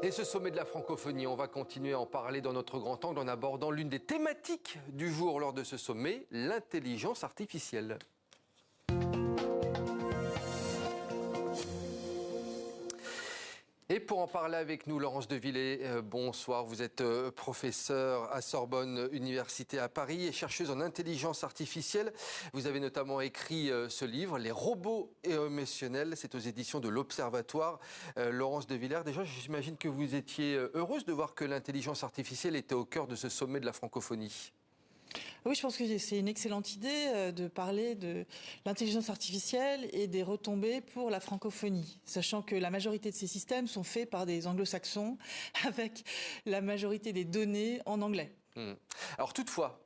Et ce sommet de la francophonie, on va continuer à en parler dans notre grand angle en abordant l'une des thématiques du jour lors de ce sommet, l'intelligence artificielle. Et pour en parler avec nous, Laurence Devillers, bonsoir. Vous êtes professeure à Sorbonne Université à Paris et chercheuse en intelligence artificielle. Vous avez notamment écrit ce livre, Les robots émotionnels. C'est aux éditions de l'Observatoire. Laurence Devillers, déjà, j'imagine que vous étiez heureuse de voir que l'intelligence artificielle était au cœur de ce sommet de la francophonie. Oui, je pense que c'est une excellente idée de parler de l'intelligence artificielle et des retombées pour la francophonie, sachant que la majorité de ces systèmes sont faits par des anglo-saxons avec la majorité des données en anglais. Alors toutefois,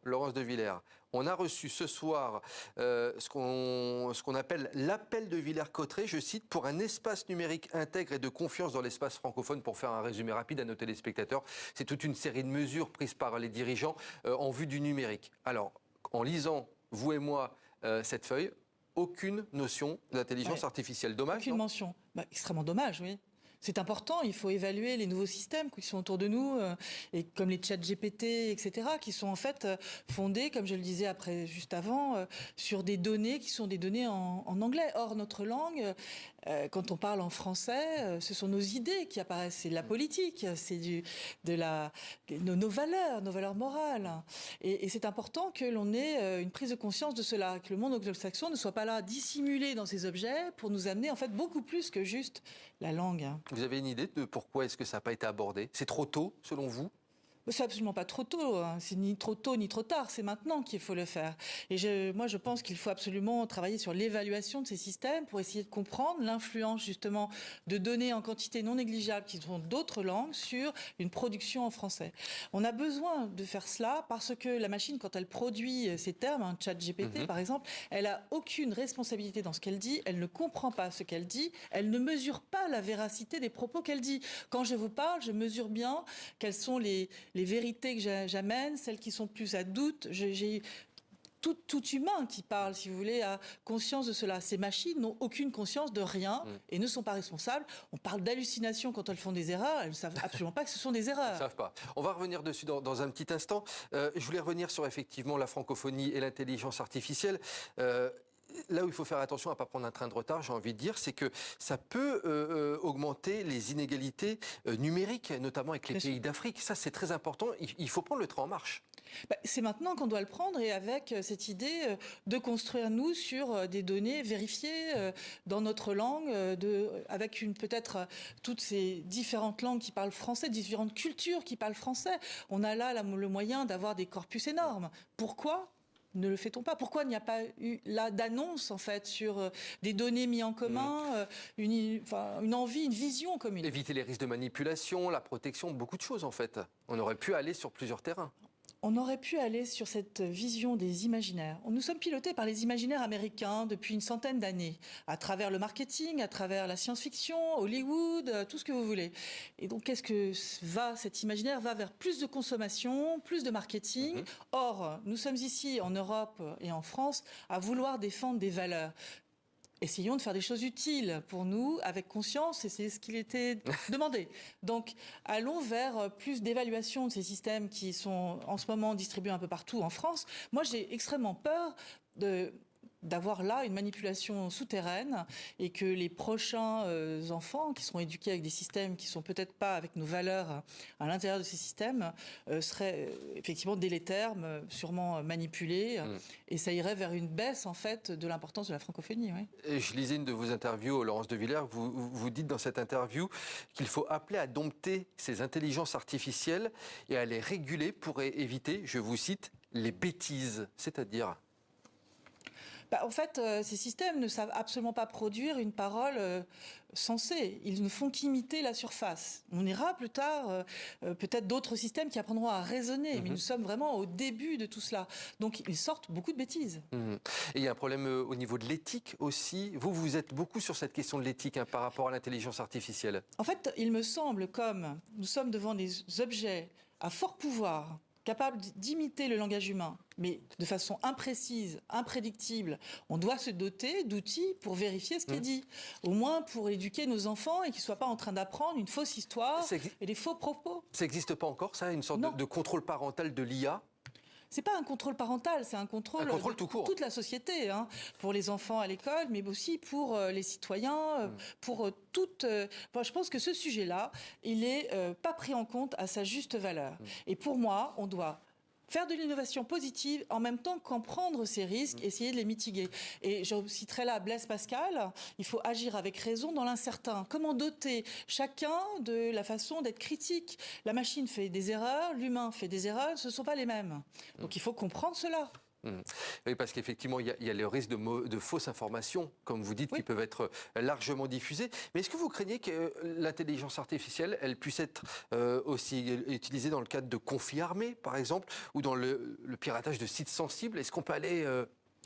Laurence Devillers, on a reçu ce soir ce qu'on appelle l'appel de Villers-Cotterêts, je cite, pour un espace numérique intègre et de confiance dans l'espace francophone. Pour faire un résumé rapide à nos téléspectateurs, c'est toute une série de mesures prises par les dirigeants en vue du numérique. Alors, en lisant, vous et moi, cette feuille, aucune notion d'intelligence artificielle. Dommage, aucune mention. Extrêmement dommage, oui. C'est important, il faut évaluer les nouveaux systèmes qui sont autour de nous, et comme les chats GPT, etc., qui sont en fait fondés, comme je le disais juste avant, sur des données qui sont des données en anglais. Or, notre langue, quand on parle en français, ce sont nos idées qui apparaissent, c'est de la politique, c'est nos valeurs morales. Et c'est important que l'on ait une prise de conscience de cela, que le monde anglo-saxon ne soit pas là dissimulé dans ces objets pour nous amener en fait beaucoup plus que juste la langue. Vous avez une idée de pourquoi est-ce que ça n'a pas été abordé? C'est trop tôt, selon vous? C'est absolument pas trop tôt, hein. C'est ni trop tôt ni trop tard, c'est maintenant qu'il faut le faire. Et moi je pense qu'il faut absolument travailler sur l'évaluation de ces systèmes pour essayer de comprendre l'influence justement de données en quantité non négligeable qui sont d'autres langues sur une production en français. On a besoin de faire cela parce que la machine, quand elle produit ces termes, un chat GPT par exemple, elle a aucune responsabilité dans ce qu'elle dit, elle ne comprend pas ce qu'elle dit, elle ne mesure pas la véracité des propos qu'elle dit. Quand je vous parle, je mesure bien quelles sont les vérités que j'amène, celles qui sont plus à doute. J'ai tout humain qui parle, si vous voulez, a conscience de cela. Ces machines n'ont aucune conscience de rien et ne sont pas responsables. On parle d'hallucinations quand elles font des erreurs. Elles ne savent absolument pas que ce sont des erreurs. Elles ne savent pas. On va revenir dessus dans un petit instant. Je voulais revenir sur effectivement la francophonie et l'intelligence artificielle. Là où il faut faire attention à ne pas prendre un train de retard, j'ai envie de dire, c'est que ça peut augmenter les inégalités numériques, notamment avec les pays d'Afrique. Ça, c'est très important. Il faut prendre le train en marche. C'est maintenant qu'on doit le prendre et avec cette idée de construire, nous, sur des données vérifiées dans notre langue, avec peut-être toutes ces différentes langues qui parlent français, différentes cultures qui parlent français. On a là le moyen d'avoir des corpus énormes. Pourquoi ne le fait-on pas? Pourquoi il n'y a pas eu là d'annonce en fait sur des données mises en commun, une envie, une vision commune? Éviter les risques de manipulation, la protection, beaucoup de choses en fait. On aurait pu aller sur plusieurs terrains. On aurait pu aller sur cette vision des imaginaires. Nous sommes pilotés par les imaginaires américains depuis une centaine d'années, à travers le marketing, à travers la science-fiction, Hollywood, tout ce que vous voulez. Et donc, cet imaginaire va vers plus de consommation, plus de marketing. Or, nous sommes ici, en Europe et en France, à vouloir défendre des valeurs. Essayons de faire des choses utiles pour nous, avec conscience, et c'est ce qu'il était demandé. Donc, allons vers plus d'évaluation de ces systèmes qui sont en ce moment distribués un peu partout en France. Moi, j'ai extrêmement peur d'avoir là une manipulation souterraine et que les prochains enfants qui seront éduqués avec des systèmes qui sont peut-être pas avec nos valeurs à l'intérieur de ces systèmes seraient effectivement délétères, sûrement manipulés, et ça irait vers une baisse en fait de l'importance de la francophonie. Oui. Et je lisais une de vos interviews, Laurence Devillers, vous dites dans cette interview qu'il faut appeler à dompter ces intelligences artificielles et à les réguler pour éviter, je vous cite, les bêtises, c'est-à-dire... En fait, ces systèmes ne savent absolument pas produire une parole sensée. Ils ne font qu'imiter la surface. On ira plus tard, peut-être d'autres systèmes qui apprendront à raisonner, mais nous sommes vraiment au début de tout cela. Donc, ils sortent beaucoup de bêtises. Et il y a un problème au niveau de l'éthique aussi. Vous êtes beaucoup sur cette question de l'éthique par rapport à l'intelligence artificielle. En fait, il me semble, comme nous sommes devant des objets à fort pouvoir, capable d'imiter le langage humain, mais de façon imprécise, imprédictible, on doit se doter d'outils pour vérifier ce qui est dit. Au moins pour éduquer nos enfants et qu'ils ne soient pas en train d'apprendre une fausse histoire et des faux propos. Ça n'existe pas encore, ça, une sorte de contrôle parental de l'IA? C'est pas un contrôle parental, c'est un contrôle tout court. Toute la société, hein, pour les enfants à l'école, mais aussi pour les citoyens, pour toute. Je pense que ce sujet-là, il est pas pris en compte à sa juste valeur. Et pour moi, on doit faire de l'innovation positive en même temps qu'en prendre ces risques, essayer de les mitiguer. Et je citerai là Blaise Pascal, il faut agir avec raison dans l'incertain. Comment doter chacun de la façon d'être critique? La machine fait des erreurs, l'humain fait des erreurs, ce ne sont pas les mêmes. Donc il faut comprendre cela. Oui, parce qu'effectivement, il y a le risque de fausses informations, comme vous dites, qui peuvent être largement diffusées. Mais est-ce que vous craignez que l'intelligence artificielle, elle puisse être aussi utilisée dans le cadre de conflits armés, par exemple, ou dans le piratage de sites sensibles? Est-ce qu'on peut aller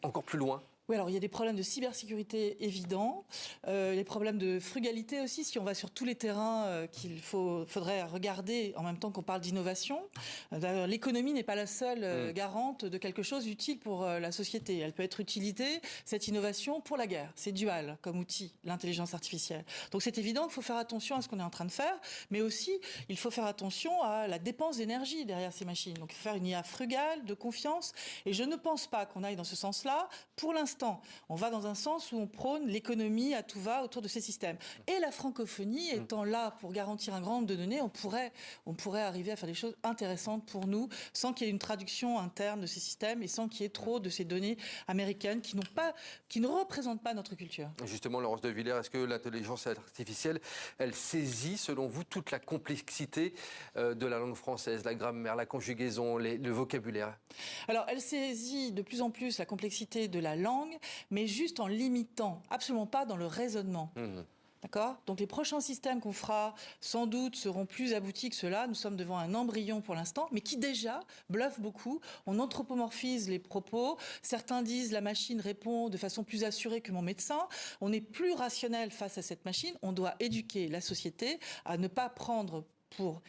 encore plus loin? Oui, alors il y a des problèmes de cybersécurité évidents, les problèmes de frugalité aussi, si on va sur tous les terrains qu'il faudrait regarder en même temps qu'on parle d'innovation. D'ailleurs, l'économie n'est pas la seule garante de quelque chose utile pour la société. Elle peut être utilisée, cette innovation, pour la guerre. C'est dual comme outil, l'intelligence artificielle. Donc c'est évident qu'il faut faire attention à ce qu'on est en train de faire, mais aussi il faut faire attention à la dépense d'énergie derrière ces machines. Donc il faut faire une IA frugale, de confiance, et je ne pense pas qu'on aille dans ce sens-là. Pour l'instant, on va dans un sens où on prône l'économie à tout va autour de ces systèmes. Et la francophonie étant là pour garantir un grand nombre de données, on pourrait arriver à faire des choses intéressantes pour nous sans qu'il y ait une traduction interne de ces systèmes et sans qu'il y ait trop de ces données américaines qui ne représentent pas notre culture. Justement, Laurence de Villers, est-ce que l'intelligence artificielle, elle saisit, selon vous, toute la complexité de la langue française, la grammaire, la conjugaison, le vocabulaire? Alors, elle saisit de plus en plus la complexité de la langue, mais juste en limitant, absolument pas dans le raisonnement. D'accord ? Donc les prochains systèmes qu'on fera, sans doute, seront plus aboutis que cela. Nous sommes devant un embryon pour l'instant, mais qui déjà bluffe beaucoup. On anthropomorphise les propos. Certains disent la machine répond de façon plus assurée que mon médecin. On est plus rationnel face à cette machine. On doit éduquer la société à ne pas prendre pour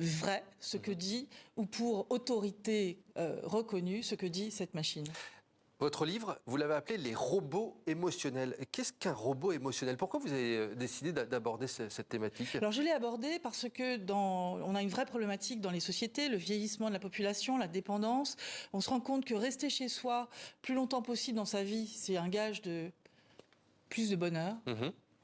vrai ce que dit, ou pour autorité reconnue ce que dit cette machine. Votre livre, vous l'avez appelé « Les robots émotionnels ». Qu'est-ce qu'un robot émotionnel? Pourquoi vous avez décidé d'aborder cette thématique? Alors je l'ai abordé parce que on a une vraie problématique dans les sociétés, le vieillissement de la population, la dépendance. On se rend compte que rester chez soi plus longtemps possible dans sa vie, c'est un gage de plus de bonheur.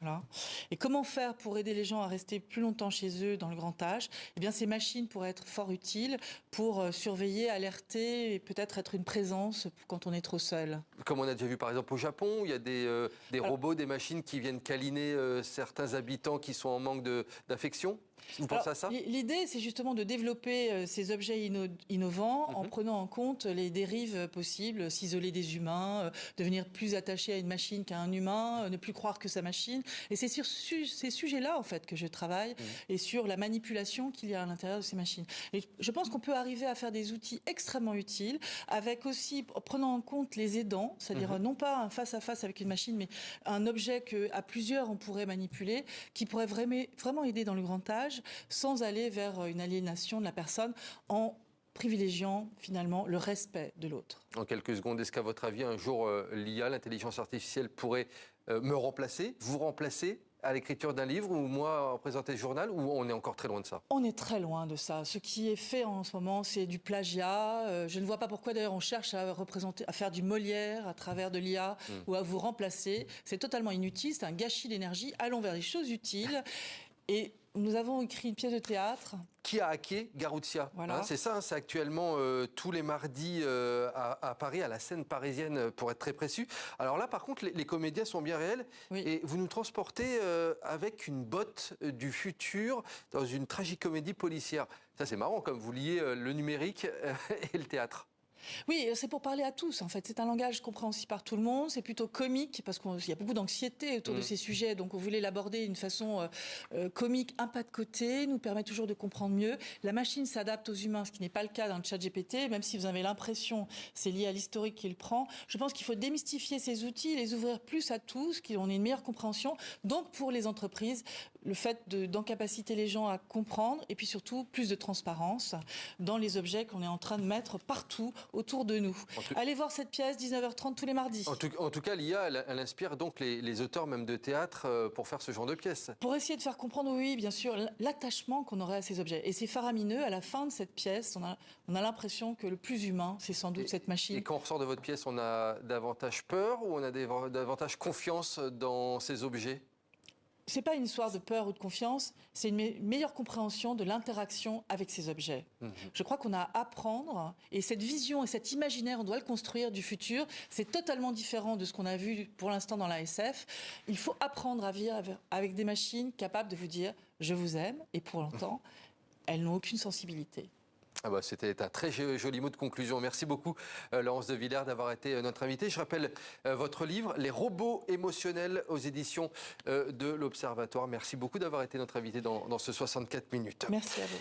Voilà. Et comment faire pour aider les gens à rester plus longtemps chez eux dans le grand âge? Eh bien, ces machines pourraient être fort utiles pour surveiller, alerter et peut-être être une présence quand on est trop seul. Comme on a déjà vu par exemple au Japon, il y a des robots, des machines qui viennent câliner certains habitants qui sont en manque d'affection. Vous pensez à ça? L'idée, c'est justement de développer ces objets innovants en prenant en compte les dérives possibles, s'isoler des humains, devenir plus attaché à une machine qu'à un humain, ne plus croire que sa machine. Et c'est sur ces sujets-là, en fait, que je travaille et sur la manipulation qu'il y a à l'intérieur de ces machines. Et je pense qu'on peut arriver à faire des outils extrêmement utiles, avec aussi, prenant en compte les aidants, c'est-à-dire non pas un face-à-face avec une machine, mais un objet qu'à plusieurs on pourrait manipuler, qui pourrait vraiment aider dans le grand âge, sans aller vers une aliénation de la personne en privilégiant finalement le respect de l'autre. En quelques secondes, est-ce qu'à votre avis, un jour, l'IA, l'intelligence artificielle, pourrait me remplacer, vous remplacer à l'écriture d'un livre, ou moi, en présenter le journal, ou on est encore très loin de ça? On est très loin de ça. Ce qui est fait en ce moment, c'est du plagiat. Je ne vois pas pourquoi d'ailleurs on cherche à faire du Molière à travers de l'IA ou à vous remplacer. C'est totalement inutile, c'est un gâchis d'énergie. Allons vers des choses utiles. Et nous avons écrit une pièce de théâtre. Qui a hacké Garouzia? Voilà. C'est ça, c'est actuellement tous les mardis à Paris, à la scène parisienne, pour être très précis. Alors là, par contre, les comédiens sont bien réels. Oui. Et vous nous transportez avec une botte du futur dans une tragicomédie policière. Ça, c'est marrant, comme vous liez le numérique et le théâtre. Oui, c'est pour parler à tous, en fait. C'est un langage compréhensible par tout le monde. C'est plutôt comique, parce qu'il y a beaucoup d'anxiété autour de ces sujets. Donc, on voulait l'aborder d'une façon comique, un pas de côté, nous permet toujours de comprendre mieux. La machine s'adapte aux humains, ce qui n'est pas le cas dans le chat GPT, même si vous avez l'impression c'est lié à l'historique qu'il prend. Je pense qu'il faut démystifier ces outils, les ouvrir plus à tous, qu'on ait une meilleure compréhension. Donc, pour les entreprises, le fait d'incapaciter les gens à comprendre et puis surtout plus de transparence dans les objets qu'on est en train de mettre partout autour de nous. Allez voir cette pièce, 19h30 tous les mardis. En tout cas, l'IA, elle inspire donc les auteurs même de théâtre pour faire ce genre de pièces. Pour essayer de faire comprendre, oui, bien sûr, l'attachement qu'on aurait à ces objets. Et c'est faramineux, à la fin de cette pièce, on a l'impression que le plus humain, c'est sans doute cette machine. Et quand on ressort de votre pièce, on a davantage peur ou on a davantage confiance dans ces objets? C'est pas une histoire de peur ou de confiance, c'est une meilleure compréhension de l'interaction avec ces objets. Je crois qu'on a à apprendre, et cette vision et cet imaginaire, on doit le construire du futur. C'est totalement différent de ce qu'on a vu pour l'instant dans la SF. Il faut apprendre à vivre avec des machines capables de vous dire « je vous aime » et pour longtemps, elles n'ont aucune sensibilité. Ah bah, c'était un très joli mot de conclusion. Merci beaucoup, Laurence de Villers, d'avoir été notre invitée. Je rappelle votre livre, Les robots émotionnels, aux éditions de l'Observatoire. Merci beaucoup d'avoir été notre invitée dans ce 64 minutes. Merci à vous.